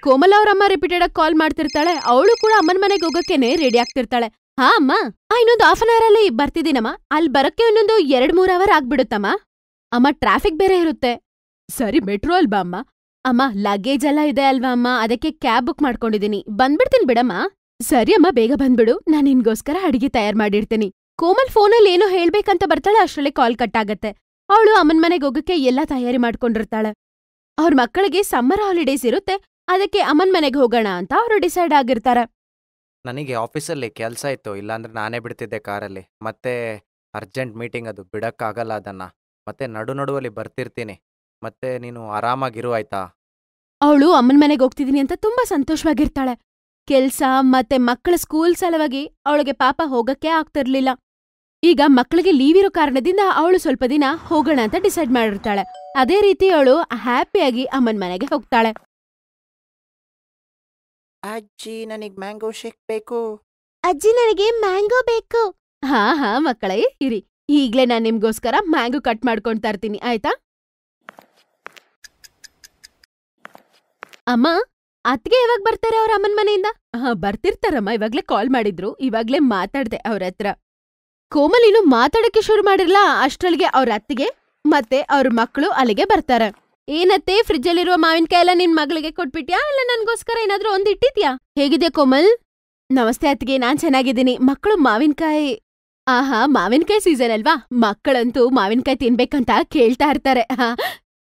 ಕೋಮಲ ಅವ್ರಮ್ಮ repeated ಆಗಿ ಕಾಲ್ ಮಾಡ್ತಿರ್ತಾಳೆ. ಅವಳು ಕೂಡ ಅಮ್ಮನ್ ಮನೆಗೆ ಹೋಗಕ್ಕೇನೆ ರೆಡಿ ಆಗ್ತಿರ್ತಾಳೆ. ಹಾ ಅಮ್ಮ, ಇನ್ನೊಂದು ಹಾಫ್ ಅನ್ ಅವರ್ ಅಲ್ಲಿ ಬರ್ತಿದ್ದೀನಮ್ಮ. ಅಲ್ಲಿ ಬರಕ್ಕೆ ಇನ್ನೊಂದು 2-3 ಅವರ್ ಆಗ್ಬಿಡುತ್ತಮ್ಮ. ಅಮ್ಮ ಟ್ರಾಫಿಕ್ ಬೇರೆ ಇರುತ್ತೆ. ಸರಿ, ಮೆಟ್ರೋ ಅಲ್ವಾ ಅಮ್ಮ? ಅಮ್ಮ ಲಗೇಜ್ ಎಲ್ಲ ಇದೆ ಅಲ್ವಾ ಅಮ್ಮ, ಅದಕ್ಕೆ ಕ್ಯಾಬ್ ಬುಕ್ ಮಾಡ್ಕೊಂಡಿದೀನಿ. ಬಂದ್ಬಿಡ್ತೀನಿ ಬಿಡಮ್ಮ. ಸರಿ ಅಮ್ಮ, ಬೇಗ ಬಂದ್ಬಿಡು, ನಾನ್ ನಿನ್ಗೋಸ್ಕರ ಅಡಿಗೆ ತಯಾರ್ ಮಾಡಿರ್ತೀನಿ. ಕೋಮಲ್ ಫೋನಲ್ಲಿ ಏನೋ ಹೇಳ್ಬೇಕಂತ ಬರ್ತಾಳೆ, ಅಷ್ಟ್ರಲ್ಲಿ ಕಾಲ್ ಕಟ್ ಆಗತ್ತೆ. ಅವಳು ಅಮ್ಮನ್ ಮನೆಗೆ ಹೋಗಕ್ಕೆ ಎಲ್ಲಾ ತಯಾರಿ ಮಾಡ್ಕೊಂಡಿರ್ತಾಳೆ. ಅವ್ರ ಮಕ್ಕಳಿಗೆ ಸಮ್ಮರ್ ಹಾಲಿಡೇಸ್ ಇರುತ್ತೆ, ಅದಕ್ಕೆ ಅಮ್ಮನ್ ಮನೆಗೆ ಹೋಗೋಣ ಅಂತ ಅವರು ಡಿಸೈಡ್ ಆಗಿರ್ತಾರೆ. ನನಗೆ ಆಫೀಸಲ್ಲಿ ಕೆಲಸ ಇತ್ತು, ಇಲ್ಲಾಂದ್ರೆ ನಾನೇ ಬಿಡ್ತಿದ್ದೆ ಕಾರಲ್ಲಿ. ಮತ್ತೆ ಅರ್ಜೆಂಟ್ ಮೀಟಿಂಗ್, ಅದು ಬಿಡಕ್ಕಾಗಲ್ಲ ಅದನ್ನ. ಮತ್ತೆ ನಡುವಲ್ಲಿ ಬರ್ತಿರ್ತೀನಿ. ಮತ್ತೆ ನೀನು ಆರಾಮಾಗಿರು, ಆಯ್ತಾ? ಅವಳು ಅಮ್ಮನ್ ಮನೆಗೆ ಹೋಗ್ತಿದೀನಿ ಅಂತ ತುಂಬಾ ಸಂತೋಷವಾಗಿರ್ತಾಳೆ. ಕೆಲ್ಸ ಮತ್ತೆ ಮಕ್ಕಳ ಸ್ಕೂಲ್ ಸಲುವಾಗಿ ಅವಳಿಗೆ ಪಾಪ ಹೋಗಕ್ಕೆ ಆಗ್ತಿರ್ಲಿಲ್ಲ. ಈಗ ಮಕ್ಕಳಿಗೆ ಲೀವ್ ಇರೋ ಕಾರಣದಿಂದ ಅವಳು ಸ್ವಲ್ಪ ದಿನ ಹೋಗೋಣ ಅಂತ ಡಿಸೈಡ್ ಮಾಡಿರ್ತಾಳೆ. ಅದೇ ರೀತಿ ಅವಳು ಹ್ಯಾಪಿಯಾಗಿ ಅಮ್ಮನ್ ಮನೆಗೆ ಹೋಗ್ತಾಳೆ. ಅಜ್ಜಿ, ನನಗೆ ಮ್ಯಾಂಗೋ ಶೇಕ್ ಬೇಕು. ಅಜ್ಜಿ, ನನಗೆ ಮ್ಯಾಂಗೋ ಬೇಕು. ಹಾ ಮಕ್ಕಳೇ, ಇರಿ, ಈಗ್ಲೇ ನಾನ್ ನಿಮ್ಗೋಸ್ಕರ ಮ್ಯಾಂಗೋ ಕಟ್ ಮಾಡ್ಕೊಂಡ್ ತರ್ತೀನಿ, ಆಯ್ತಾ? ಅಮ್ಮ, ಅತ್ಗೆ ಯಾವಾಗ ಬರ್ತಾರೆ ಅವ್ರ ಅಮ್ಮನ್ ಮನೆಯಿಂದ? ಬರ್ತಿರ್ತಾರಮ್ಮ, ಇವಾಗ್ಲೇ ಕಾಲ್ ಮಾಡಿದ್ರು, ಇವಾಗ್ಲೇ ಮಾತಾಡ್ದೆ ಅವ್ರ ಹತ್ರ. ಕೋಮಲ್ ಇನ್ನು ಮಾತಾಡಕ್ಕೆ ಶುರು ಮಾಡಿರ್ಲ, ಅಷ್ಟ್ರೊಳಗೆ ಅವ್ರ ಅತ್ತಿಗೆ ಮತ್ತೆ ಅವ್ರ ಮಕ್ಕಳು ಅಲ್ಲಿಗೆ ಬರ್ತಾರೆ. ಏನತ್ತೆ, ಫ್ರಿಜ್ಜಲ್ಲಿರುವ ಮಾವಿನಕಾಯಿ ಎಲ್ಲ ನಿನ್ ಮಗಳಿಗೆ ಕೊಟ್ಬಿಟ್ಯಾ, ಇಲ್ಲ ನನ್ಗೋಸ್ಕರ ಏನಾದ್ರೂ ಒಂದ್ ಇಟ್ಟಿದ್ಯಾ? ಹೇಗಿದೆ ಕೋಮಲ್? ನಮಸ್ತೆ ಅತ್ತಿಗೆ, ನಾನ್ ಚೆನ್ನಾಗಿದ್ದೀನಿ. ಮಕ್ಕಳು ಮಾವಿನಕಾಯಿ. ಆಹಾ, ಮಾವಿನಕಾಯಿ ಸೀಸನ್ ಅಲ್ವಾ, ಮಕ್ಕಳಂತೂ ಮಾವಿನಕಾಯಿ ತಿನ್ಬೇಕಂತ ಕೇಳ್ತಾ ಇರ್ತಾರೆ.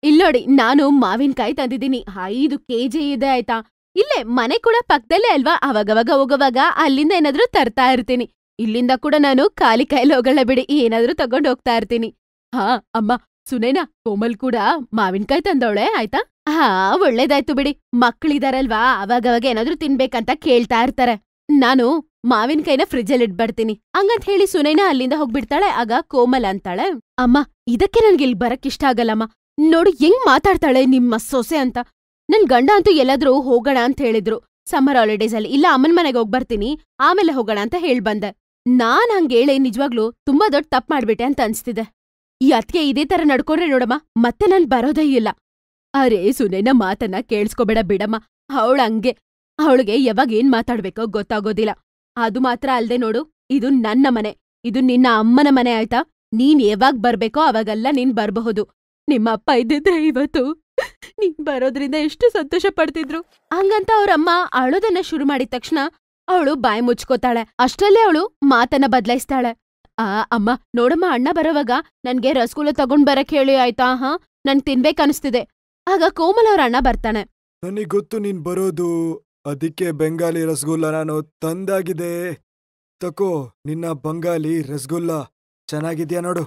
ಇಲ್ಲೋಡಿ, ನಾನು ಮಾವಿನಕಾಯಿ ತಂದಿದ್ದೀನಿ, 5 kg ಇದೆ, ಆಯ್ತಾ? ಇಲ್ಲೇ ಮನೆ ಕೂಡ ಪಕ್ಕದಲ್ಲೇ ಅಲ್ವಾ, ಅವಾಗವಾಗ ಹೋಗೋವಾಗ ಅಲ್ಲಿಂದ ಏನಾದ್ರೂ ತರ್ತಾ ಇರ್ತೀನಿ. ಇಲ್ಲಿಂದ ಕೂಡ ನಾನು ಖಾಲಿ ಕೈಲಿ ಹೋಗಲ್ಲ ಬಿಡಿ, ಏನಾದ್ರೂ ತಗೊಂಡ್ ಹೋಗ್ತಾ ಇರ್ತೀನಿ. ಹಾ ಅಮ್ಮ, ಸುನೇನಾ, ಕೋಮಲ್ ಕೂಡ ಮಾವಿನಕಾಯಿ ತಂದವಳೆ, ಆಯ್ತಾ? ಹಾ, ಒಳ್ಳೇದಾಯ್ತು ಬಿಡಿ. ಮಕ್ಕಳಿದಾರಲ್ವಾ, ಅವಾಗವಾಗ ಏನಾದ್ರೂ ತಿನ್ಬೇಕಂತ ಕೇಳ್ತಾ ಇರ್ತಾರೆ. ನಾನು ಮಾವಿನಕಾಯಿನ ಫ್ರಿಜ್ಜಲ್ಲಿ ಇಟ್ಬಿಡ್ತೀನಿ ಹಂಗಂತ ಹೇಳಿ ಸುನೈನಾ ಅಲ್ಲಿಂದ ಹೋಗ್ಬಿಡ್ತಾಳೆ. ಆಗ ಕೋಮಲ್ ಅಂತಾಳೆ, ಅಮ್ಮ, ಇದಕ್ಕೆ ನನ್ಗೆ ಇಲ್ಲಿ ಬರಕ್ ಇಷ್ಟ ಆಗಲ್ಲಮ್ಮ. ನೋಡು ಹೆಂಗ್ ಮಾತಾಡ್ತಾಳೆ ನಿಮ್ಮ ಸೊಸೆ ಅಂತ. ನನ್ ಗಂಡ ಅಂತೂ ಎಲ್ಲಾದ್ರೂ ಹೋಗೋಣ ಅಂತ ಹೇಳಿದ್ರು ಸಮ್ಮರ್ ಹಾಲಿಡೇಸ್ ಅಲ್ಲಿ. ಇಲ್ಲ, ಅಮ್ಮನ್ ಮನೆಗೆ ಹೋಗ್ಬರ್ತೀನಿ, ಆಮೇಲೆ ಹೋಗೋಣ ಅಂತ ಹೇಳ್ಬಂದೆ. ನಾನ್ ಹಂಗೇಳಿ ನಿಜವಾಗ್ಲೂ ತುಂಬಾ ದೊಡ್ಡ ತಪ್ಪು ಮಾಡ್ಬಿಟ್ಟೆ ಅಂತ ಅನ್ಸ್ತಿದೆ. ಈ ಅತ್ಗೆ ಇದೇ ತರ ನಡ್ಕೊಂಡ್ರೆ ನೋಡಮ್ಮ, ಮತ್ತೆ ನಾನ್ ಬರೋದೇ ಇಲ್ಲ. ಅರೇ ಸುನೈನಾ, ಮಾತನ್ನ ಕೇಳಿಸ್ಕೊಬೇಡ ಬಿಡಮ್ಮ. ಹಂಗೆ ಅವಳಿಗೆ ಯಾವಾಗ ಏನ್ ಮಾತಾಡ್ಬೇಕೋ ಗೊತ್ತಾಗೋದಿಲ್ಲ. ಅದು ಮಾತ್ರ ಅಲ್ದೆ ನೋಡು, ಇದು ನನ್ನ ಮನೆ, ಇದು ನಿನ್ನ ಅಮ್ಮನ ಮನೆ, ಆಯ್ತಾ? ನೀನ್ ಯಾವಾಗ್ ಬರ್ಬೇಕೋ ಅವಾಗೆಲ್ಲ ನೀನ್ ಬರ್ಬಹುದು. ನಿಮ್ಮ ಅಪ್ಪ ಇದ್ದಿದ್ರೆ ಇವತ್ತು ನೀನ್ ಬರೋದ್ರಿಂದ ಎಷ್ಟು ಸಂತೋಷ ಪಡ್ತಿದ್ರು. ಹಂಗಂತ ಅವ್ರಮ್ಮ ಅಳೋದನ್ನ ಶುರು ಮಾಡಿದ ತಕ್ಷಣ ಅವಳು ಬಾಯಿ ಮುಚ್ಕೋತಾಳೆ. ಅಷ್ಟರಲ್ಲೇ ಅವಳು ಮಾತನ್ನ ಬದಲಾಯಿಸ್ತಾಳೆ. ಅಮ್ಮ ನೋಡಮ್ಮ, ಅಣ್ಣ ಬರೋವಾಗ ನನ್ಗೆ ರಸಗುಲ್ಲ ತಗೊಂಡ್ ಬರಕ್ ಹೇಳಿ, ಆಯ್ತಾ? ನನ್ ತಿನ್ಬೇಕನ್ನಿಸ್ತಿದೆ. ಆಗ ಕೋಮಲ್ ಅವ್ರ ಅಣ್ಣ ಬರ್ತಾನೆ. ನನಗ್ ಗೊತ್ತು ನೀನ್ ಬರೋದು, ಅದಕ್ಕೆ ಬೆಂಗಾಲಿ ರಸಗುಲ್ಲ ನಾನು ತಂದಾಗಿದೆ. ತಕೋ ನಿನ್ನ ಬಂಗಾಲಿ ರಸಗುಲ್ಲ, ಚೆನ್ನಾಗಿದ್ಯಾ ನೋಡು.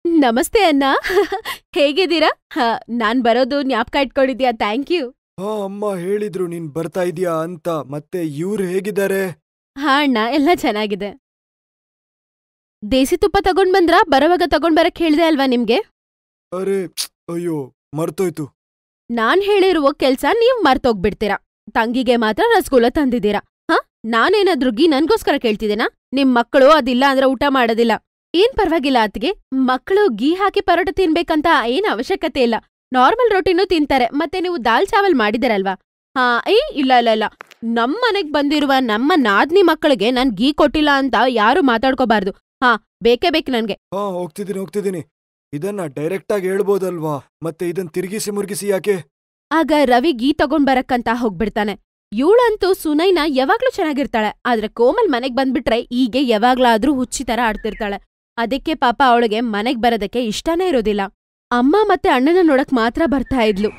ನಮಸ್ತೆ ಅಣ್ಣ, ಹೇಗಿದ್ದೀರಾ? ನಾನ್ ಬರೋದು ಜ್ಞಾಪಕ ಇಟ್ಕೊಂಡಿದ್ಯಾ? Thank you. ಅಮ್ಮ ಹೇಳಿದ್ರು ನೀನ್ ಬರ್ತಾ ಇದೀಯಾ ಅಂತ. ಮತ್ತೆ ಇವ್ರು ಹೇಗಿದ್ದಾರೆ? ಹಾ ಅಣ್ಣ, ಎಲ್ಲ ಚೆನ್ನಾಗಿದೆ. ದೇಸಿ ತುಪ್ಪ ತಗೊಂಡ್ ಬಂದ್ರ? ಬರೋವಾಗ ತಗೊಂಡ್ ಬರಕ್ ಹೇಳ್ದೆ ಅಲ್ವಾ ನಿಮ್ಗೆ? ಅರೆ ಅಯ್ಯೋ, ಮರ್ತೋಯ್ತು. ನಾನ್ ಹೇಳಿರುವ ಕೆಲ್ಸ ನೀವ್ ಮರ್ತೋಗ್ಬಿಡ್ತೀರಾ. ತಂಗಿಗೆ ಮಾತ್ರ ರಸಗುಲ್ಲ ತಂದಿದ್ದೀರಾ. ನಾನೇನಾದ್ರೂ ಗೀ ನನ್ಗೋಸ್ಕರ ಕೇಳ್ತಿದ್ದೇನಾ? ನಿಮ್ ಮಕ್ಕಳು ಅದಿಲ್ಲ ಅಂದ್ರೆ ಊಟ ಮಾಡೋದಿಲ್ಲ. ಏನ್ ಪರವಾಗಿಲ್ಲ ಅತ್ಗೆ, ಮಕ್ಕಳು ಗೀ ಹಾಕಿ ಪರೋಟ ತಿನ್ಬೇಕಂತ ಏನ್ ಅವಶ್ಯಕತೆ ಇಲ್ಲ. ನಾರ್ಮಲ್ ರೊಟ್ಟಿನೂ ತಿಂತಾರೆ. ಮತ್ತೆ ನೀವು ದಾಲ್ ಚಾವಲ್ ಮಾಡಿದಿರಲ್ವಾ? ಇಲ್ಲ, ನಮ್ ಮನೆಗ್ ಬಂದಿರುವ ನಮ್ಮ ನಾದ್ನಿ ಮಕ್ಕಳಿಗೆ ನಾನ್ ಗೀ ಕೊಟ್ಟಿಲ್ಲ ಅಂತ ಯಾರು ಮಾತಾಡ್ಕೋಬಾರ್ದು. ಬೇಕೇ ಬೇಕು ನನ್ಗೆ. ಹೋಗ್ತಿದ್ದೀನಿ. ಇದನ್ನ ಡೈರೆಕ್ಟ್ ಆಗಿ ಹೇಳ್ಬೋದಲ್ವಾ, ಮತ್ತೆ ಇದನ್ ತಿರ್ಗಿಸಿ ಮುರ್ಗಿಸಿ ಯಾಕೆ? ಆಗ ರವಿ ಗೀ ತಗೊಂಡ್ ಬರಕ್ಕಂತ ಹೋಗ್ಬಿಡ್ತಾನೆ. ಇವಳಂತೂ ಸುನೈನಾ ಯಾವಾಗ್ಲೂ ಚೆನ್ನಾಗಿರ್ತಾಳೆ, ಆದ್ರೆ ಕೋಮಲ್ ಮನೆಗ್ ಬಂದ್ಬಿಟ್ರೆ ಹೀಗೆ ಯಾವಾಗ್ಲಾದ್ರೂ ಹುಚ್ಚಿ ತರ ಆಡ್ತಿರ್ತಾಳೆ. ಅದಕ್ಕೆ ಪಾಪ ಅವಳಿಗೆ ಮನೆಗ್ ಬರೋದಕ್ಕೆ ಇಷ್ಟನೇ ಇರೋದಿಲ್ಲ. ಅಮ್ಮ ಮತ್ತೆ ಅಣ್ಣನ ನೋಡಕ್ ಮಾತ್ರ ಬರ್ತಾ ಇದ್ಲು.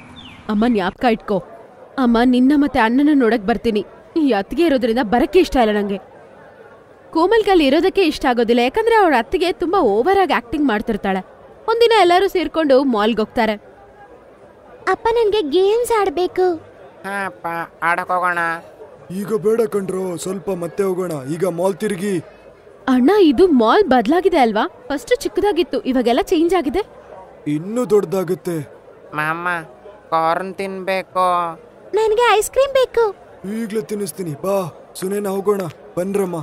ಅಮ್ಮ ಜ್ಞಾಪಕ ಇಟ್ಕೋ, ಅಮ್ಮ ನಿನ್ನ ಮತ್ತೆ ಅಣ್ಣನ ನೋಡಕ್ ಬರ್ತೀನಿ. ಈ ಅತ್ತಿಗೆ ಇರೋದ್ರಿಂದ ಬರಕ್ಕೆ ಇಷ್ಟ ಇಲ್ಲ ನಂಗೆ. ಕೋಮಲ್ಗಲ್ಲಿ ಇರೋದಕ್ಕೆ ಇಷ್ಟ ಆಗೋದಿಲ್ಲ, ಯಾಕಂದ್ರೆ ಅವಳ ಅತ್ತಿಗೆ ತುಂಬಾ ಓವರ್ ಆಗಿ ಆಕ್ಟಿಂಗ್ ಮಾಡ್ತಿರ್ತಾಳೆ. ಒಂದಿನ ಎಲ್ಲರೂ ಸೇರ್ಕೊಂಡು ಮಾಲ್ಗೆ ಹೋಗ್ತಾರೆ. ಅಪ್ಪ, ನನ್ಗೆ ಗೇಮ್ಸ್ ಆಡ್ಬೇಕು. ಅಪ್ಪ, ಆಡಕ್ ಹೋಗೋಣ. ಈಗ ಬೇಡ ಕಣ್ರೋ, ಸ್ವಲ್ಪ ಮತ್ತೆ ಹೋಗೋಣ. ಈಗ ಮಾಲ್ ತಿರುಗಿ. ಅಣ್ಣ, ಇದು ಮಾಲ್ ಬದ್ಲಾಗಿದೆ ಅಲ್ವಾ? ಫಸ್ಟ್ ಚಿಕ್ಕದಾಗಿತ್ತು, ಇವಾಗೆಲ್ಲ ಚೇಂಜ್ ಆಗಿದೆ. ಇನ್ನೂ ದೊಡ್ಡದಾಗುತ್ತೆ. ಮಾಮ, ಕಾರ್ನ್ ತಿನ್ಬೇಕು. ನನ್ಗೆ ಐಸ್ ಕ್ರೀಮ್ ಬೇಕು. ಈಗ್ಲೇ ತಿನ್ನಿಸ್ತೀನಿ, ಬಾ ಸುನೇನಾ, ಹೋಗೋಣ ಬನ್ರಮ್ಮ.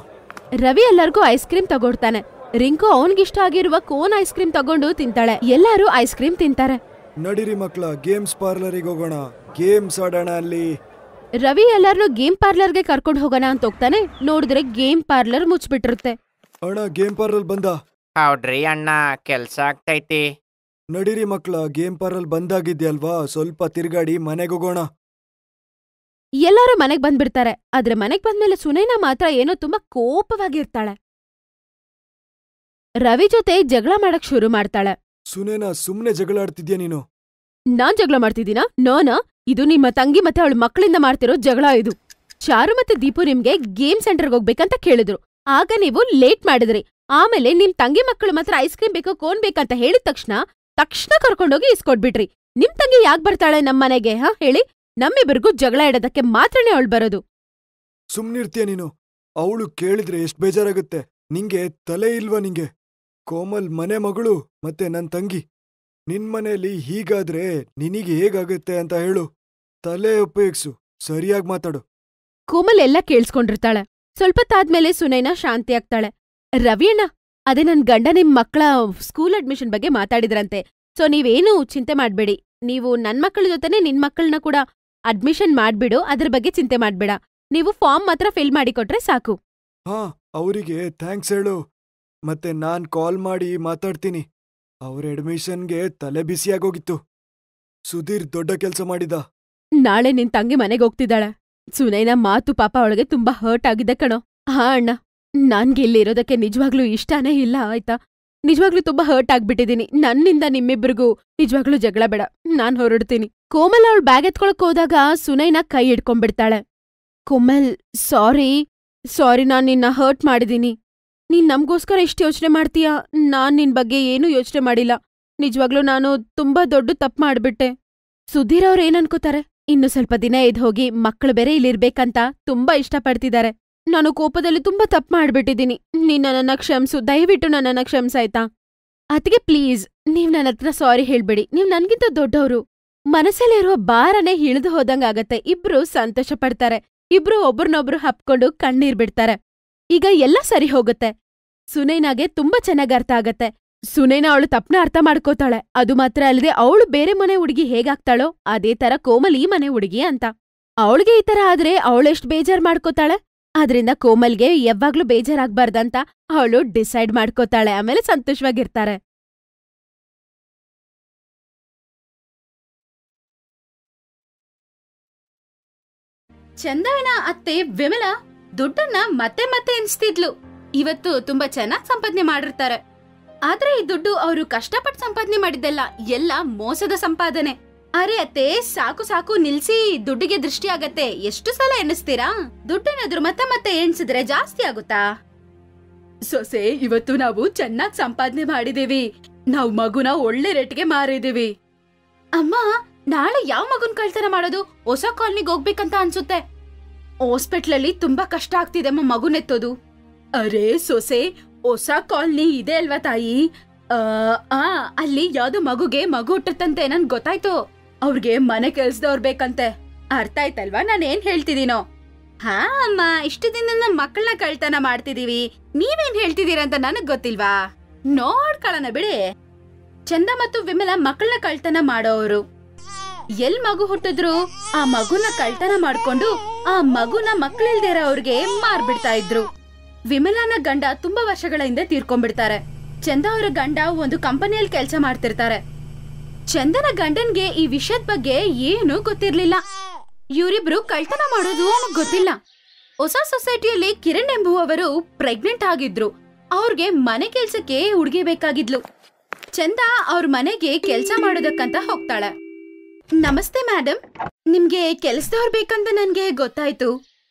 ರವಿ ಎಲ್ಲರಿಗೂ ಐಸ್ ಕ್ರೀಮ್ ತಗೊಡ್ತಾನೆ. ರಿಂಕು ಅವನ್ಗಿಷ್ಟ ಆಗಿರುವ ಕೋನ್ ಐಸ್ ಕ್ರೀಮ್ ತಗೊಂಡು ತಿಂತಾಳೆ. ಎಲ್ಲರೂ ಐಸ್ ಕ್ರೀಮ್ ತಿಂತಾರೆ. ನಡಿರಿ ಮಕ್ಳ, ಗೇಮ್ಸ್ ಪಾರ್ಲರಿಗೆ ಹೋಗೋಣ, ಗೇಮ್ಸ್ ಆಡೋಣ ಅಲ್ಲಿ. ರವಿ ಎಲ್ಲಾರ್ನೂ ಗೇಮ್ ಪಾರ್ಲರ್ಗೆ ಕರ್ಕೊಂಡು ಹೋಗೋಣ ಅಂತ ಹೋಗ್ತಾನೆ. ನೋಡಿದ್ರೆ ಗೇಮ್ ಪಾರ್ಲರ್ ಮುಚ್ಚಿಬಿಟ್ಟಿರುತ್ತೆ. ಅಣ್ಣ ಗೇಮ್ ಪಾರ್ಲರ್ ಬಂದ. ಹೌದ್ರಿ ಅಣ್ಣ, ಕೆಲ್ಸ ಆಗ್ತೈತಿ. ನಡೀರಿ ಮಕ್ಳ, ಗೇಮ್ ಪಾರ್ಲರ್ ಬಂದಾಗಿದ್ಯಲ್ವಾ, ಸ್ವಲ್ಪ ತಿರ್ಗಾಡಿ ಮನೆಗೆ ಹೋಗೋಣ. ಎಲ್ಲಾರು ಮನೆಗ್ ಬಂದ್ಬಿಡ್ತಾರೆ. ಆದ್ರೆ ಮನೆಗ್ ಬಂದ್ಮೇಲೆ ಸುನೈನಾ ಮಾತ್ರ ಏನೋ ತುಂಬಾ ಕೋಪವಾಗಿರ್ತಾಳೆ. ರವಿ ಜೊತೆ ಜಗಳ ಮಾಡಕ್ ಶುರು ಮಾಡ್ತಾಳೆ. ಸುನೇನಾ, ಸುಮ್ನೆ ಜಗಳ ಆಡ್ತಿದ್ಯಾ ನೀನು? ನಾನ್ ಜಗಳ ಮಾಡ್ತಿದ್ದೀನಾ? ನೋನಾ? ಇದು ನಿಮ್ಮ ತಂಗಿ ಮತ್ತೆ ಅವಳ ಮಕ್ಕಳಿಂದ ಮಾಡ್ತಿರೋ ಜಗಳ ಇದು. ಚಾರು ಮತ್ತೆ ದೀಪು ನಿಮ್ಗೆ ಗೇಮ್ ಸೆಂಟರ್ಗೆ ಹೋಗ್ಬೇಕಂತ ಕೇಳಿದ್ರು. ಆಗ ನೀವು ಲೇಟ್ ಮಾಡಿದ್ರಿ. ಆಮೇಲೆ ನಿಮ್ ತಂಗಿ ಮಕ್ಕಳು ಮಾತ್ರ ಐಸ್ ಕ್ರೀಮ್ ಬೇಕು, ಕೋನ್ ಬೇಕಂತ ಹೇಳಿದ ತಕ್ಷಣ ಕರ್ಕೊಂಡೋಗಿ ಇಸ್ಕೊಟ್ಬಿಟ್ರಿ. ನಿಮ್ ತಂಗಿ ಯಾಕ್ ಬರ್ತಾಳೆ ನಮ್ಮನೆಗೆ? ಹೇಳಿ. ನಮ್ಮಿಬ್ಬರಿಗೂ ಜಗಳ ಇಡೋದಕ್ಕೆ ಮಾತ್ರನೇ ಅವಳು ಬರೋದು. ಸುಮ್ನಿರ್ತೀಯ ನೀನು? ಅವಳು ಕೇಳಿದ್ರೆ ಎಷ್ಟ್ ಬೇಜಾರಾಗುತ್ತೆ. ನಿಂಗೆ ತಲೆ ಇಲ್ವಾ ನಿಂಗೆ? ಕೋಮಲ್ ಮನೆ ಮಗಳು ಮತ್ತೆ ನನ್ ತಂಗಿ. ನಿನ್ ಮನೆಯಲ್ಲಿ ಹೀಗಾದ್ರೆ ನಿನಗೆ ಹೇಗಾಗುತ್ತೆ ಅಂತ ಹೇಳು. ತಲೆ ಉಪಯೋಗಿಸು, ಸರಿಯಾಗಿ ಮಾತಾಡು. ಕೋಮಲ್ ಎಲ್ಲ ಕೇಳಿಸ್ಕೊಂಡಿರ್ತಾಳೆ. ಸ್ವಲ್ಪತ್ತಾದ್ಮೇಲೆ ಸುನೈನಾ ಶಾಂತಿ ಆಗ್ತಾಳೆ. ರವಿಯಣ್ಣ, ಅದೇ ನನ್ ಗಂಡ ನಿಮ್ ಮಕ್ಕಳ ಸ್ಕೂಲ್ ಅಡ್ಮಿಷನ್ ಬಗ್ಗೆ ಮಾತಾಡಿದ್ರಂತೆ. ಸೊ ನೀವೇನು ಚಿಂತೆ ಮಾಡ್ಬೇಡಿ. ನೀವು ನನ್ ಮಕ್ಕಳ ಜೊತೆನೆ ನಿನ್ ಮಕ್ಕಳನ್ನ ಕೂಡ ಅಡ್ಮಿಷನ್ ಮಾಡ್ಬಿಡು. ಅದ್ರ ಬಗ್ಗೆ ಚಿಂತೆ ಮಾಡ್ಬೇಡ. ನೀವು ಫಾರ್ಮ್ ಮಾತ್ರ ಫಿಲ್ ಮಾಡಿ ಕೊಟ್ರೆ ಸಾಕು. ಹಾ, ಅವರಿಗೆ ಥ್ಯಾಂಕ್ಸ್ ಹೇಳು. ಮತ್ತೆ ನಾನ್ ಕಾಲ್ ಮಾಡಿ ಮಾತಾಡ್ತೀನಿ. ಅವ್ರ ಅಡ್ಮಿಷನ್ಗೆ ತಲೆ ಬಿಸಿಯಾಗೋಗಿತ್ತು. ಸುಧೀರ್ ದೊಡ್ಡ ಕೆಲ್ಸ ಮಾಡಿದ. ನಾಳೆ ನಿನ್ ತಂಗಿ ಮನೆಗೆ ಹೋಗ್ತಿದ್ದಾಳೆ. ಸುನೈನಾ ಮಾತು ಪಾಪ ಅವಳಿಗೆ ತುಂಬಾ ಹರ್ಟ್ ಆಗಿದೆ ಕಣೋ. ಹಾ ಅಣ್ಣ, ನನ್ಗೆ ಇಲ್ಲಿ ಇರೋದಕ್ಕೆ ನಿಜವಾಗ್ಲೂ ಇಷ್ಟಾನೇ ಇಲ್ಲ, ಆಯ್ತಾ? ನಿಜವಾಗ್ಲೂ ತುಂಬಾ ಹರ್ಟ್ ಆಗ್ಬಿಟ್ಟಿದೀನಿ. ನನ್ನಿಂದ ನಿಮ್ಮಿಬ್ರಿಗೂ ನಿಜವಾಗ್ಲೂ ಜಗಳ ಬೇಡ. ನಾನ್ ಹೊರಡ್ತೀನಿ. ಕೋಮಲ್ ಅವಳು ಬ್ಯಾಗ್ ಎತ್ಕೊಳಕ್ ಹೋದಾಗ ಸುನೈನಾ ಕೈ ಹಿಡ್ಕೊಂಡ್ಬಿಡ್ತಾಳೆ. ಕೋಮಲ್, ಸಾರಿ, ನಾನ್ ನಿನ್ನ ಹರ್ಟ್ ಮಾಡಿದೀನಿ. ನೀನ್ ನಮ್ಗೋಸ್ಕರ ಇಷ್ಟು ಯೋಚನೆ ಮಾಡ್ತೀಯಾ? ನಾನ್ ನಿನ್ ಬಗ್ಗೆ ಏನೂ ಯೋಚನೆ ಮಾಡಿಲ್ಲ. ನಿಜವಾಗ್ಲೂ ನಾನು ತುಂಬಾ ದೊಡ್ಡ ತಪ್ಪು ಮಾಡ್ಬಿಟ್ಟೆ. ಸುಧೀರ್ ಅವ್ರು ಏನನ್ಕೋತಾರೆ? ಇನ್ನು ಸ್ವಲ್ಪ ದಿನ ಇದ್ ಹೋಗಿ ಮಕ್ಕಳು ಬೇರೆ ಇಲ್ಲಿರ್ಬೇಕಂತ ತುಂಬಾ ಇಷ್ಟಪಡ್ತಿದ್ದಾರೆ. ನಾನು ಕೋಪದಲ್ಲಿ ತುಂಬಾ ತಪ್ಪು ಮಾಡ್ಬಿಟ್ಟಿದೀನಿ. ನೀನ್ ನನ್ನನ್ನ ಕ್ಷಮ್ಸು, ದಯವಿಟ್ಟು ನನ್ನನ್ನ ಕ್ಷಮ್ಸಾಯ್ತಾ? ಅತಿಗೆ ಪ್ಲೀಸ್, ನೀವ್ ನನ್ನ ಹತ್ರ ಸಾರಿ ಹೇಳ್ಬೇಡಿ. ನೀವ್ ನನ್ಗಿಂತ ದೊಡ್ಡವರು. ಮನಸ್ಸಲ್ಲಿರುವ ಭಾರನೇ ಇಳಿದು ಹೋದಂಗಾಗತ್ತೆ. ಇಬ್ರು ಸಂತೋಷ ಪಡ್ತಾರೆ. ಇಬ್ರು ಒಬ್ರನ್ನೊಬ್ರು ಹಪ್ಕೊಂಡು ಕಣ್ಣೀರ್ ಬಿಡ್ತಾರೆ. ಈಗ ಎಲ್ಲ ಸರಿ ಹೋಗುತ್ತೆ. ಸುನೈನಾಗೆ ತುಂಬಾ ಚೆನ್ನಾಗ್ ಅರ್ಥ ಆಗತ್ತೆ. ಸುನೈನಾ ಅವಳು ತಪ್ಪನ ಅರ್ಥ ಮಾಡ್ಕೋತಾಳೆ. ಅದು ಮಾತ್ರ ಅಲ್ಲದೆ ಅವಳು ಬೇರೆ ಮನೆ ಹುಡುಗಿ ಹೇಗಾಗ್ತಾಳೋ ಅದೇ ತರ ಕೋಮಲ್ ಈ ಮನೆ ಹುಡುಗಿ ಅಂತ. ಅವಳಿಗೆ ಈ ತರ ಆದ್ರೆ ಅವಳೆಷ್ಟ್ ಬೇಜಾರ್ ಮಾಡ್ಕೋತಾಳೆ. ಆದ್ರಿಂದ ಕೋಮಲ್ಗೆ ಯಾವಾಗ್ಲೂ ಬೇಜಾರಾಗ್ಬಾರ್ದಂತ ಅವಳು ಡಿಸೈಡ್ ಮಾಡ್ಕೋತಾಳೆ. ಆಮೇಲೆ ಸಂತೋಷವಾಗಿರ್ತಾರೆ. ಚಂದವಿನ ಅತ್ತೆ ವಿಮಲಾ ದುಡ್ಡನ್ನ ಮತ್ತೆ ಮತ್ತೆ ಎನ್ಸ್ತಿದ್ಲು. ಇವತ್ತು ತುಂಬಾ ಚೆನ್ನಾಗ್ ಸಂಪಾದನೆ ಮಾಡಿರ್ತಾರೆ. ಆದ್ರೆ ಈ ದುಡ್ಡು ಅವರು ಕಷ್ಟಪಟ್ಟು ಸಂಪಾದನೆ ಮಾಡಿದ್ದಲ್ಲ, ಎಲ್ಲ ಮೋಸದ ಸಂಪಾದನೆ. ಅರೆ ಅತ್ತೆ, ಸಾಕು ನಿಲ್ಸಿ. ದುಡ್ಡಿಗೆ ದೃಷ್ಟಿ ಆಗತ್ತೆ. ಎಷ್ಟು ಸಲ ಎಣಿಸ್ತೀರಾ? ದುಡ್ಡೇನಾದ್ರೂ ಮತ್ತೆ ಮತ್ತೆ ಎಣ್ಸಿದ್ರೆ ಜಾಸ್ತಿ ಆಗುತ್ತಾ? ಸೊಸೆ, ಇವತ್ತು ನಾವು ಚೆನ್ನಾಗ್ ಸಂಪಾದನೆ ಮಾಡಿದೀವಿ. ನಾವು ಮಗುನ ಒಳ್ಳೆ ರೇಟ್ಗೆ ಮಾರಿದೀವಿ. ಅಮ್ಮ, ನಾಳೆ ಯಾವ ಮಗುನ್ ಕಳ್ತನ ಮಾಡೋದು? ಹೊಸ ಕಾಲನಿಗೆ ಹೋಗ್ಬೇಕಂತ ಅನ್ಸುತ್ತೆ. ಹಾಸ್ಪಿಟ್ಲಲ್ಲಿ ತುಂಬಾ ಕಷ್ಟ ಆಗ್ತಿದೆ ಮಗುನೆತ್ತೋದು. ಅರೆ ಸೊಸೆ, ಹೊಸ ಕಾಲನಿ ಇದೆ ಅಲ್ವಾ ತಾಯಿ? ಅಲ್ಲಿ ಯಾವ್ದೋ ಮಗುಗೆ ಮಗು ಹುಟ್ಟುತ್ತಂತೆ. ನನ್ ಗೊತ್ತಾಯ್ತು. ಅವ್ರಿಗೆ ಮನೆ ಕೆಲ್ಸದವ್ರು ಬೇಕಂತೆ. ಅರ್ಥ ಆಯ್ತಲ್ವಾ ನಾನು ಏನ್ ಹೇಳ್ತಿದೀನೋ? ಹಾ ಅಮ್ಮ, ಇಷ್ಟು ದಿನ ನಮ್ ಮಕ್ಕಳನ್ನ ಕಳ್ತನ ಮಾಡ್ತಿದೀವಿ. ನೀವೇನ್ ಹೇಳ್ತಿದೀರಂತ ನನಗ್ ಗೊತ್ತಿಲ್ವಾ? ನೋಡ್ಕೊಳ್ಳೋಣ ಬಿಡಿ. ಚಂದ ಮತ್ತು ವಿಮಲಾ ಮಕ್ಕಳನ್ನ ಕಳ್ತನ ಮಾಡೋರು. ಎಲ್ ಮಗು ಹುಟ್ಟಿದ್ರು ಆ ಮಗುನ ಕಳ್ತನ ಮಾಡ್ಕೊಂಡು ಆ ಮಗುನ ಮಕ್ಕಳಿಲ್ದೇರ ಅವ್ರಿಗೆ ಮಾರ್ಬಿಡ್ತಾ ಇದ್ರು. ವಿಮಲಾನ ಗಂಡ ತುಂಬಾ ವರ್ಷಗಳ ಹಿಂದೆ ತೀರ್ಕೊಂಡ್ಬಿಡ್ತಾರೆ. ಚಂದ ಅವರ ಗಂಡ ಒಂದು ಕಂಪನಿಯಲ್ಲಿ ಕೆಲಸ ಮಾಡ್ತಿರ್ತಾರೆ. ಚಂದನ ಗಂಡನ್ಗೆ ಈ ವಿಷಯದ ಬಗ್ಗೆ ಏನೂ ಗೊತ್ತಿರ್ಲಿಲ್ಲ. ಇವರಿಬ್ರು ಕಳ್ತನ ಮಾಡೋದು ಅವನಿಗೆ ಗೊತ್ತಿಲ್ಲ. ಹೊಸ ಸೊಸೈಟಿಯಲ್ಲಿ ಕಿರಣ್ ಎಂಬುವವರು ಪ್ರೆಗ್ನೆಂಟ್ ಆಗಿದ್ರು. ಅವ್ರಿಗೆ ಮನೆ ಕೆಲ್ಸಕ್ಕೆ ಹುಡುಗಿ ಬೇಕಾಗಿದ್ಲು. ಚಂದ ಅವ್ರ ಮನೆಗೆ ಕೆಲ್ಸ ಮಾಡೋದಕ್ಕಂತ ಹೋಗ್ತಾಳೆ. ನಮಸ್ತೆ ಮೇಡಮ್, ನಿಮ್ಗೆ ಕೆಲ್ಸದವ್ರು ಬೇಕಂತ ನನ್ಗೆ ಗೊತ್ತಾಯ್ತು.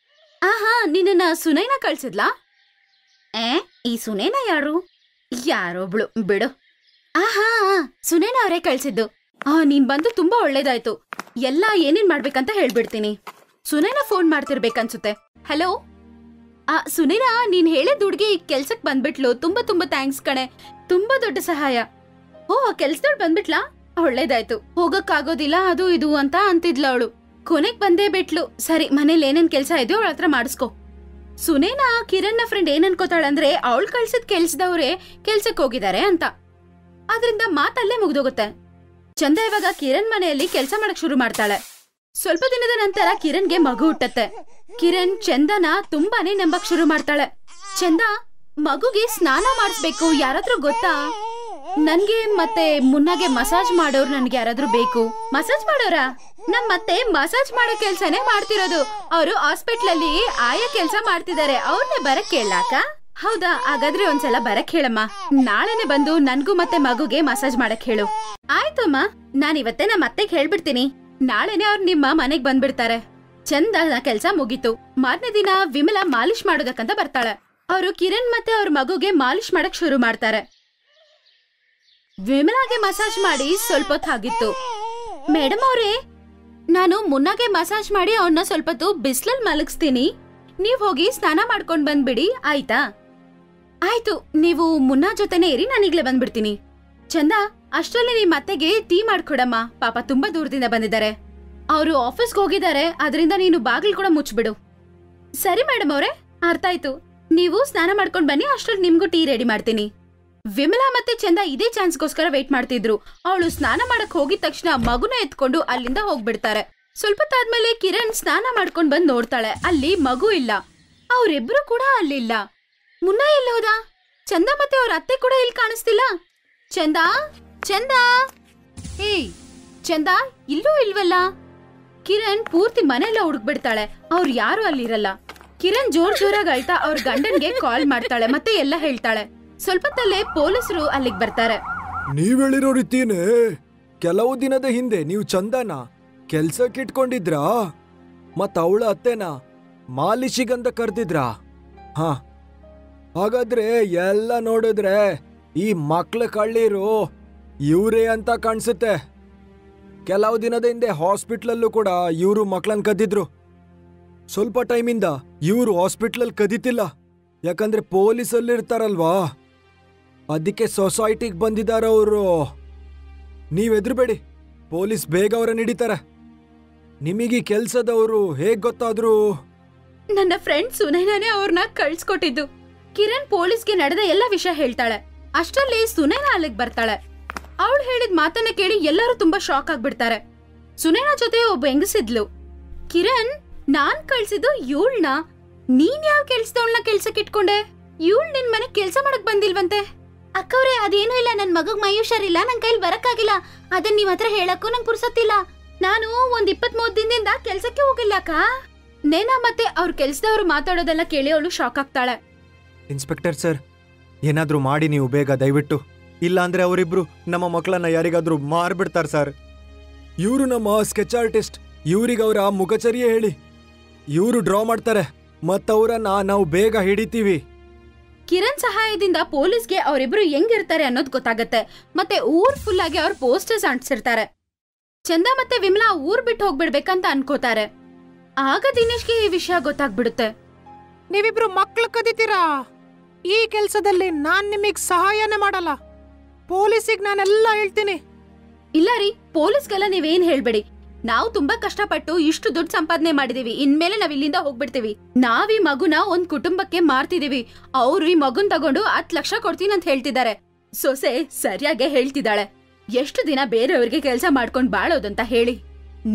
ಆಹಾ, ನಿನ್ನ ಸುನೈನಾ ಕಳ್ಸಿದ್ಲಾ? ಈ ಸುನೈನಾ ಯಾರು? ಯಾರೊಬ್ಳು ಬಿಡು. ಆಹಾ, ಸುನೈನಾ ಅವರೇ ಕಳ್ಸಿದ್ದು. ನೀನ್ ಬಂದು ತುಂಬಾ ಒಳ್ಳೇದಾಯ್ತು. ಎಲ್ಲ ಏನೇನ್ ಮಾಡ್ಬೇಕಂತ ಹೇಳ್ಬಿಡ್ತೀನಿ. ಸುನೈನಾ ಫೋನ್ ಮಾಡ್ತಿರ್ಬೇಕನ್ಸುತ್ತೆ. ಹಲೋ ಸುನೈನಾ, ನೀನ್ ಹೇಳಿದ ಹುಡ್ಗಿ ಕೆಲ್ಸಕ್ ಬಂದ್ಬಿಟ್ಲು. ತುಂಬಾ ತುಂಬಾ ಥ್ಯಾಂಕ್ಸ್ ಕಣೆ. ತುಂಬಾ ದೊಡ್ಡ ಸಹಾಯ. ಓ, ಕೆಲ್ಸದವ್ಳು ಬಂದ್ಬಿಟ್ಲಾ? ಒಳ್ಳೇದಾಯ್ತು. ಹೋಗಕ್ಕಾಗೋದಿಲ್ಲ ಅದು ಇದು ಅಂತ ಅಂತಿದ್ಲ ಅವಳು. ಕೊನೆಗ್ ಬಂದೇ ಬಿಟ್ಲು. ಸರಿ, ಮನೇಲಿ ಏನೇನ್ ಕೆಲ್ಸ ಇದೆಯೋ ಅವಳ ಹತ್ರ ಮಾಡಿಸ್ಕೊ. ಸುನೇನಾ ಕಿರಣ್ ನ ಫ್ರೆಂಡ್ ಏನ್ ಅನ್ಕೋತಾಳಂದ್ರೆ ಅವಳು ಕಳ್ಸಿದ್ ಕೆಲ್ಸದವ್ರೆ ಕೆಲ್ಸಕ್ ಹೋಗಿದ್ದಾರೆ ಅಂತ. ಆದ್ರಿಂದ ಮಾತಲ್ಲೇ ಮುಗ್ದೋಗುತ್ತೆ. ಚಂದ ಇವಾಗ ಕಿರಣ್ ಮನೆಯಲ್ಲಿ ಕೆಲ್ಸ ಮಾಡಕ್ ಶುರು ಮಾಡ್ತಾಳೆ. ಸ್ವಲ್ಪ ದಿನದ ನಂತರ ಕಿರಣ್ಗೆ ಮಗು ಹುಟ್ಟತ್ತೆ. ಕಿರಣ್ ಚಂದನ ತುಂಬಾನೇ ನಂಬಕ್ ಶುರು ಮಾಡ್ತಾಳೆ. ಚಂದ, ಮಗುಗೆ ಸ್ನಾನ ಮಾಡಿಸ್ಬೇಕು, ಯಾರಾದ್ರೂ ಗೊತ್ತಾ? ನನ್ಗೆ ಮತ್ತೆ ಮುನ್ನಾಗೆ ಮಸಾಜ್ ಮಾಡೋರು ನನ್ಗೆ ಯಾರಾದ್ರೂ ಬೇಕು. ಮಸಾಜ್ ಮಾಡೋರಾ? ಮತ್ತೆ ಮಸಾಜ್ ಮಾಡೋ ಕೆಲ್ಸನೇ ಮಾಡ್ತಿರೋದು. ಅವರು ಹಾಸ್ಪಿಟ್ಲ್ ಅಲ್ಲಿ ಆಯಾ ಕೆಲ್ಸ ಮಾಡ್ತಿದ್ದಾರೆ. ಅವ್ರನ್ನೇ ಬರಕ್ ಕೇಳಾಕ? ಹೌದಾ, ಹಾಗಾದ್ರೆ ಒಂದ್ಸಲ ಬರಕ್ ಹೇಳಮ್ಮ. ನಾಳೆನೆ ಬಂದು ನನ್ಗೂ ಮತ್ತೆ ಮಗುಗೆ ಮಸಾಜ್ ಮಾಡಕ್ ಹೇಳು. ಆಯ್ತಮ್ಮ, ನಾನ್ ಇವತ್ತೇ ನಮ್ಮ ಅತ್ತೆಗೆ ಹೇಳ್ಬಿಡ್ತೀನಿ. ನಾಳೆನೆ ಅವ್ರು ನಿಮ್ಮ ಮನೆಗ್ ಬಂದ್ಬಿಡ್ತಾರೆ. ಚಂದನ ಕೆಲ್ಸ ಮುಗೀತು. ಮಾರನೇ ದಿನ ವಿಮಲಾ ಮಾಲಿಶ್ ಮಾಡೋದಕ್ಕಂತ ಬರ್ತಾಳೆ. ಅವರು ಕಿರಣ್ ಮತ್ತೆ ಅವ್ರ ಮಗುಗೆ ಮಾಲಿಶ್ ಮಾಡಕ್ ಶುರು ಮಾಡ್ತಾರೆ. ವಿಮಲಾಗೆ ಮಸಾಜ್ ಮಾಡಿ ಸ್ವಲ್ಪ ಹೊತ್ತಾಗಿತ್ತು. ಮೇಡಮ್ ಅವ್ರೇ, ನಾನು ಮುನ್ನಾಗೆ ಮಸಾಜ್ ಮಾಡಿ ಅವನ್ನ ಸ್ವಲ್ಪ ಹೊತ್ತು ಬಿಸ್ಲಲ್ಲಿ ಮಲಗಿಸ್ತೀನಿ. ನೀವ್ ಹೋಗಿ ಸ್ನಾನ ಮಾಡ್ಕೊಂಡ್ ಬಂದ್ಬಿಡಿ, ಆಯ್ತಾ? ಆಯ್ತು, ನೀವು ಮುನ್ನಾ ಜೊತೆನೆ ಇರಿ, ನಾನೀಗ್ಲೇ ಬಂದ್ಬಿಡ್ತೀನಿ. ಚಂದ, ಅಷ್ಟ್ರಲ್ಲಿ ನಿಮ್ ಅತ್ತೆಗೆ ಟೀ ಮಾಡ್ಕೊಡಮ್ಮ. ಪಾಪ ತುಂಬಾ ದೂರದಿಂದ ಬಂದಿದ್ದಾರೆ. ಅವರು ಆಫೀಸ್ಗೆ ಹೋಗಿದ್ದಾರೆ, ಅದರಿಂದ ನೀನು ಬಾಗಿಲು ಕೂಡ ಮುಚ್ಚಿಬಿಡು. ಸರಿ ಮೇಡಮ್ ಅವ್ರೆ, ಅರ್ಥ ಆಯ್ತು. ನೀವು ಸ್ನಾನ ಮಾಡ್ಕೊಂಡ್ ಬನ್ನಿ, ಅಷ್ಟ್ರಲ್ಲಿ ನಿಮ್ಗೂ ಟೀ ರೆಡಿ ಮಾಡ್ತೀನಿ. ವಿಮಲಾ ಮತ್ತೆ ಚಂದ ಇದೇ ಚಾನ್ಸ್ಗೋಸ್ಕರ ವೇಟ್ ಮಾಡ್ತಿದ್ರು. ಅವಳು ಸ್ನಾನ ಮಾಡಕ್ ಹೋಗಿದ ತಕ್ಷಣ ಮಗುನ ಎತ್ಕೊಂಡು ಅಲ್ಲಿಂದ ಹೋಗ್ಬಿಡ್ತಾರೆ. ಸ್ವಲ್ಪ ಹೊತ್ತಾದ್ಮೇಲೆ ಕಿರಣ್ ಸ್ನಾನ ಮಾಡ್ಕೊಂಡ್ ಬಂದ್ ನೋಡ್ತಾಳೆ, ಅಲ್ಲಿ ಮಗು ಇಲ್ಲ. ಅವ್ರಿಬ್ರು ಕೂಡ ಅಲ್ಲಿಲ್ಲ. ಮುನ್ನ ಎಲ್ಲಿ ಹೋದ? ಚಂದ ಮತ್ತೆ ಅವ್ರ ಅತ್ತೆ ಕೂಡ ಇಲ್ಲಿ ಕಾಣಿಸ್ತಿಲ್ಲ. ಚಂದ, ಚಂದ, ಏಯ್ ಚಂದ, ಇಲ್ಲೂ ಇಲ್ವಲ್ಲ? ಕಿರಣ್ ಪೂರ್ತಿ ಮನೆಯಲ್ಲ ಹುಡುಕ್ಬಿಡ್ತಾಳೆ, ಅವ್ರು ಯಾರು ಅಲ್ಲಿರಲ್ಲ. ಕಿರಣ್ ಜೋರಾಗಿ ಅಳ್ತಾ ಅವ್ರ ಗಂಡನ್ಗೆ ಕಾಲ್ ಮಾಡ್ತಾಳೆ, ಮತ್ತೆ ಎಲ್ಲ ಹೇಳ್ತಾಳೆ. ಸ್ವಲ್ಪ ತಲೆ ಪೊಲೀಸರು ಅಲ್ಲಿಗೆ ಬರ್ತಾರೆ. ನೀವ್ ಹೇಳಿರೋ ರೀತಿನೇ ಕೆಲವು ದಿನದ ಹಿಂದೆ ನೀವು ಚಂದನ ಕೆಲ್ಸಕ್ಕೆ ಇಟ್ಕೊಂಡಿದ್ರಾ? ಮತ್ತ ಅವಳ ಅತ್ತೆನ ಮಾಲಿಶಿಗಂತ ಕರ್ದಿದ್ರಾ? ಹಾ, ಹಾಗಾದ್ರೆ ಎಲ್ಲ ನೋಡಿದ್ರೆ ಈ ಮಕ್ಳ ಕಳ್ಳೀರು ಇವ್ರೇ ಅಂತ ಕಾಣಿಸುತ್ತೆ. ಕೆಲವು ದಿನದ ಹಿಂದೆ ಹಾಸ್ಪಿಟ್ಲಲ್ಲೂ ಕೂಡ ಇವರು ಮಕ್ಳನ್ನ ಕದ್ದಿದ್ರು. ಸ್ವಲ್ಪ ಟೈಮಿಂದ ಇವರು ಹಾಸ್ಪಿಟ್ಲಲ್ಲಿ ಕದೀತಿಲ್ಲ, ಯಾಕಂದ್ರೆ ಪೊಲೀಸಲ್ಲಿರ್ತಾರಲ್ವಾ, ಅದಕ್ಕೆ ಸೊಸೈಟಿಗೆ ಬಂದಿದ್ದಾರೆ ಅವರು. ನೀವ್ ಎದುರುಬೇಡಿ, ಪೊಲೀಸ್ ಬೇಗ ಅವರನ್ನ ಹಿಡಿತಾರೆ. ನಿಮಗೆ ಕೆಲ್ಸದವರು ಹೇಗ್ ಗೊತ್ತಾದ್ರು? ನನ್ನ ಫ್ರೆಂಡ್ ಸುನೈನಾನೇ ಅವ್ರನ್ನ ಕಳ್ಸ್ಕೊಟ್ಟಿದ್ದು. ಕಿರಣ್ ಪೊಲೀಸ್ಗೆ ನಡೆದ ಎಲ್ಲ ವಿಷಯ ಹೇಳ್ತಾಳೆ. ಅಷ್ಟರಲ್ಲಿ ಸುನೈನಾ ಅಲ್ಲಿಗೆ ಬರ್ತಾಳೆ. ಅವಳು ಹೇಳಿದ ಮಾತನ್ನ ಕೇಳಿ ಎಲ್ಲರೂ ತುಂಬಾ ಶಾಕ್ ಆಗ್ಬಿಡ್ತಾರೆ. ಸುನೈನಾ ಜೊತೆ ಒಬ್ಬ ಹೆಂಗಸಿದ್ಲು. ಕಿರಣ್, ನಾನ್ ಕಳ್ಸಿದ್ದು ಇವಳನ್ನ, ನೀನ್ ಯಾವ ಕೆಲ್ಸದವಳನ್ನ ಕೆಲ್ಸಕ್ಕೆ ಇಟ್ಕೊಂಡೆ? ಇವಳು ನಿನ್ ಮನೆ ಕೆಲ್ಸ ಮಾಡಕ್ ಬಂದಿಲ್ವಂತೆ. ಅಕ್ಕವ್ರೆ, ಅದೇನೂ ಇಲ್ಲ, ನನ್ ಮಗಗ್ ಮೈ ಹುಷಾರಿಲ್ಲ, ನನ್ ಕೈಲಿ ಬರಕ್ಕಾಗಿಲ್ಲ. ಅದನ್ನ ನೀವ್ ಹತ್ರ ಹೇಳಕ್ಕೂ ನಂಗೆ ಪುರ್ಸತ್ತಿಲ್ಲ. ನಾನು ಒಂದ್ 23 ದಿನದಿಂದ ಕೆಲ್ಸಕ್ಕೆ ಹೋಗಿಲ್ಲ ಅಕ್ಕ. ನೇನಾ ಮತ್ತೆ ಅವ್ರ ಕೆಲ್ಸದವ್ರು ಮಾತಾಡೋದೆಲ್ಲ ಕೇಳಿ ಅವಳು ಶಾಕ್ ಆಗ್ತಾಳೆ. ಇನ್ಸ್ಪೆಕ್ಟರ್ ಸರ್, ಏನಾದ್ರೂ ಮಾಡಿ ನೀವು ಬೇಗ, ದಯವಿಟ್ಟು. ಇಲ್ಲ ಅಂದ್ರೆ ಅವರಿಬ್ರು ನಮ್ಮ ಮಕ್ಕಳನ್ನ ಯಾರಿಗಾದ್ರೂ ಮಾರ್ಬಿಡ್ತಾರೆ ಸರ್. ಇವರು ನಮ್ಮ ಸ್ಕೆಚ್ ಆರ್ಟಿಸ್ಟ್, ಇವ್ರಿಗೆ ಅವರ ಮುಖಚರ್ಯೆ ಹೇಳಿ. ಇವರು ಡ್ರಾ ಮಾಡ್ತಾರೆ, ಮತ್ತವರನ್ನ ನಾವು ಬೇಗ ಹಿಡಿತೀವಿ. ಕಿರಣ್ ಸಹಾಯದಿಂದ ಪೊಲೀಸ್ಗೆ ಅವರಿಬ್ರು ಹೆಂಗಿರ್ತಾರೆ ಅನ್ನೋದು ಗೊತ್ತಾಗತ್ತೆ. ಮತ್ತೆ ಊರ್ ಫುಲ್ ಆಗಿ ಅವ್ರ ಪೋಸ್ಟರ್ಸ್ ಅಂಟಿಸಿರ್ತಾರೆ. ಚಂದ ಮತ್ತೆ ವಿಮಲಾ ಊರ್ ಬಿಟ್ಟು ಹೋಗ್ಬಿಡ್ಬೇಕಂತ ಅನ್ಕೋತಾರೆ. ಆಗ ದಿನೇಶ್ಗೆ ಈ ವಿಷಯ ಗೊತ್ತಾಗ್ಬಿಡುತ್ತೆ. ನೀವಿಬ್ರು ಮಕ್ಳು ಕದಿತೀರಾ? ಈ ಕೆಲ್ಸದಲ್ಲಿ ನಾನ್ ನಿಮಗ್ ಸಹಾಯನೇ ಮಾಡಲ್ಲ. ಪೊಲೀಸಿಗೆ ನಾನೆಲ್ಲ ಹೇಳ್ತೀನಿ. ಇಲ್ಲ ರೀ, ಪೊಲೀಸ್ಗೆಲ್ಲ ನೀವೇನ್ ಹೇಳ್ಬೇಡಿ. ನಾವು ತುಂಬಾ ಕಷ್ಟಪಟ್ಟು ಇಷ್ಟು ದುಡ್ಡು ಸಂಪಾದನೆ ಮಾಡಿದೀವಿ. ಇನ್ಮೇಲೆ ನಾವ್ ಇಲ್ಲಿಂದ ಹೋಗ್ಬಿಡ್ತೀವಿ. ನಾವ್ ಈ ಮಗುನ ಒಂದ್ ಕುಟುಂಬಕ್ಕೆ ಮಾರ್ತಿದೀವಿ. ಅವ್ರು ಈ ಮಗುನ್ ತಗೊಂಡು 10 ಲಕ್ಷ ಕೊಡ್ತೀನಿ ಅಂತ ಹೇಳ್ತಿದ್ದಾರೆ. ಸೊಸೆ ಸರಿಯಾಗೆ ಹೇಳ್ತಿದ್ದಾಳೆ. ಎಷ್ಟು ದಿನ ಬೇರೆಯವ್ರಿಗೆ ಕೆಲ್ಸ ಮಾಡ್ಕೊಂಡ್ ಬಾಳೋದಂತ ಹೇಳಿ.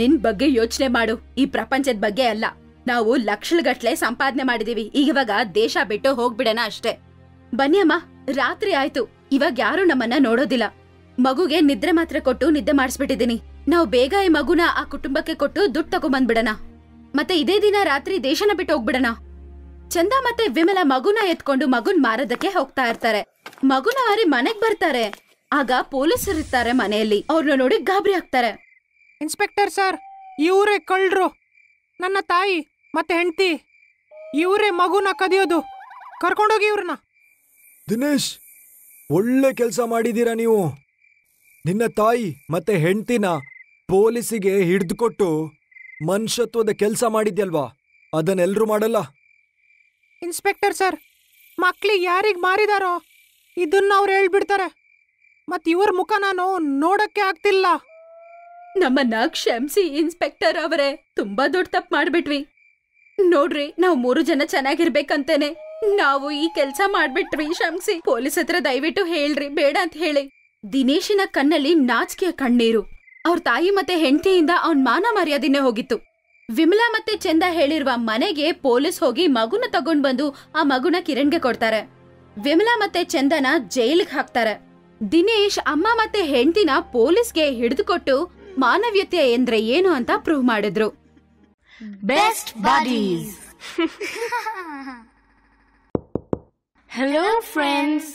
ನಿನ್ ಬಗ್ಗೆ ಯೋಚನೆ ಮಾಡು, ಈ ಪ್ರಪಂಚದ ಬಗ್ಗೆ ಅಲ್ಲ. ನಾವು ಲಕ್ಷಗಟ್ಲೆ ಸಂಪಾದನೆ ಮಾಡಿದೀವಿ. ಇವಾಗ ದೇಶ ಬಿಟ್ಟು ಹೋಗ್ಬಿಡೋಣ ಅಷ್ಟೇ. ಬನ್ನಿ ಅಮ್ಮ, ರಾತ್ರಿ ಆಯ್ತು. ಇವಾಗ ಯಾರು ನಮ್ಮನ್ನ ನೋಡೋದಿಲ್ಲ. ಮಗುಗೆ ನಿದ್ರೆ ಮಾತ್ರ ಕೊಟ್ಟು ನಿದ್ದೆ ಮಾಡಿಸ್ಬಿಟ್ಟಿದೀನಿ. ನಾವು ಬೇಗ ಈ ಮಗುನ ಆ ಕುಟುಂಬಕ್ಕೆ ಕೊಟ್ಟು ದುಡ್ಡು ತಗೊಂಡ್ಬಂದ್ಬಿಡಣ. ಮತ್ತೆ ಇದೇ ದಿನ ರಾತ್ರಿ ದೇಶನ ಬಿಟ್ಟು ಹೋಗ್ಬಿಡಣ. ಚಂದ ಮತ್ತೆ ವಿಮಲ ಮಗುನ ಎತ್ಕೊಂಡು ಮಗುನ್ ಮಾರೋದಕ್ಕೆ ಹೋಗ್ತಾ ಇರ್ತಾರೆ. ಮಗುನ ಮಾರಿ ಮನೆಗ್ ಬರ್ತಾರೆ. ಆಗ ಪೊಲೀಸರು ಇರ್ತಾರೆ ಮನೆಯಲ್ಲಿ. ಅವ್ರನ್ನ ನೋಡಿ ಗಾಬರಿ ಆಗ್ತಾರೆ. ಇನ್ಸ್ಪೆಕ್ಟರ್ ಸರ್, ಇವರೇ ಕಳ್ರು. ನನ್ನ ತಾಯಿ ಮತ್ತೆ ಹೆಂಡತಿ, ಇವರೇ ಮಗುನ ಕದಿಯೋದು. ಕರ್ಕೊಂಡೋಗಿ ಇವ್ರನ್ನ. ದಿನೇಶ್, ಒಳ್ಳೆ ಕೆಲಸ ಮಾಡಿದೀರಾ ನೀವು. ನಿನ್ನ ತಾಯಿ ಮತ್ತೆ ಹೆಂಡತಿನ ಪೊಲೀಸಿಗೆ ಹಿಡಿದುಕೊಟ್ಟು ಮನುಷ್ಯತ್ವದ ಕೆಲಸ ಮಾಡಿದ್ಯಲ್ವಾ, ಅದನ್ನೆಲ್ಲರೂ ಮಾಡಲ್ಲ. ಇನ್ಸ್ಪೆಕ್ಟರ್ ಸರ್, ಮಕ್ಳಿಗೆ ಯಾರಿಗ್ ಮಾರಿದಾರೋ ಇದನ್ನ ಅವ್ರು ಹೇಳ್ಬಿಡ್ತಾರೆ. ಮತ್ ಇವ್ರ ಮುಖ ನಾನು ನೋಡಕ್ಕೆ ಆಗ್ತಿಲ್ಲ. ನಮ್ಮನ್ನ ಕ್ಷಮಿಸಿ ಇನ್ಸ್ಪೆಕ್ಟರ್ ಅವರೇ, ತುಂಬಾ ದೊಡ್ಡ ತಪ್ಪು ಮಾಡ್ಬಿಟ್ವಿ. ನೋಡ್ರಿ, ನಾವು 3 ಜನ ಚೆನ್ನಾಗಿರ್ಬೇಕಂತೇನೆ ನಾವು ಈ ಕೆಲ್ಸ ಮಾಡ್ಬಿಟ್ವಿ. ಕ್ಷಮಿಸಿ. ಪೊಲೀಸ್ ಹತ್ರ ದಯವಿಟ್ಟು ಹೇಳ್ರಿ, ಬೇಡ ಅಂತ ಹೇಳಿ. ದಿನೇಶಿನ ಕಣ್ಣಲ್ಲಿ ನಾಚಿಕೆಯ ಕಣ್ಣೀರು. ಅವ್ರ ತಾಯಿ ಮತ್ತೆ ಹೆಂಡತಿಯಿಂದ ಅವನ್ ಮಾನ ಮರ್ಯಾದೆನೇ ಹೋಗಿತ್ತು. ವಿಮಲಾ ಮತ್ತೆ ಚಂದ ಹೇಳಿರುವ ಮನೆಗೆ ಪೊಲೀಸ್ ಹೋಗಿ ಮಗುನ ತಗೊಂಡ್ ಬಂದು ಆ ಮಗುನ ಕಿರಣ್ಗೆ ಕೊಡ್ತಾರೆ. ವಿಮಲಾ ಮತ್ತೆ ಚಂದನ ಜೈಲ್ಗೆ ಹಾಕ್ತಾರೆ. ದಿನೇಶ್ ಅಮ್ಮ ಮತ್ತೆ ಹೆಂಡತಿನ ಪೊಲೀಸ್ಗೆ ಹಿಡಿದುಕೊಟ್ಟು ಮಾನವೀಯತೆ ಅಂದ್ರೆ ಏನು ಅಂತ ಪ್ರೂವ್ ಮಾಡಿದ್ರು. Best buddies. Hello friends,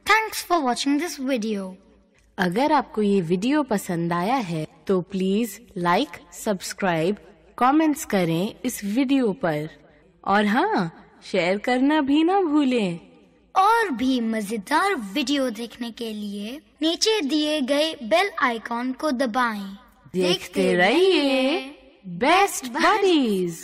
Thanks for watching this video. अगर आपको ये वीडियो पसंद आया है तो प्लीज लाइक, सब्सक्राइब, कमेंट्स करें इस वीडियो पर और हाँ, शेयर करना भी ना भूलें। और भी मजेदार वीडियो देखने के लिए नीचे दिए गए बेल आइकॉन को दबाएं। देखते रहिए बेस्ट बडीज।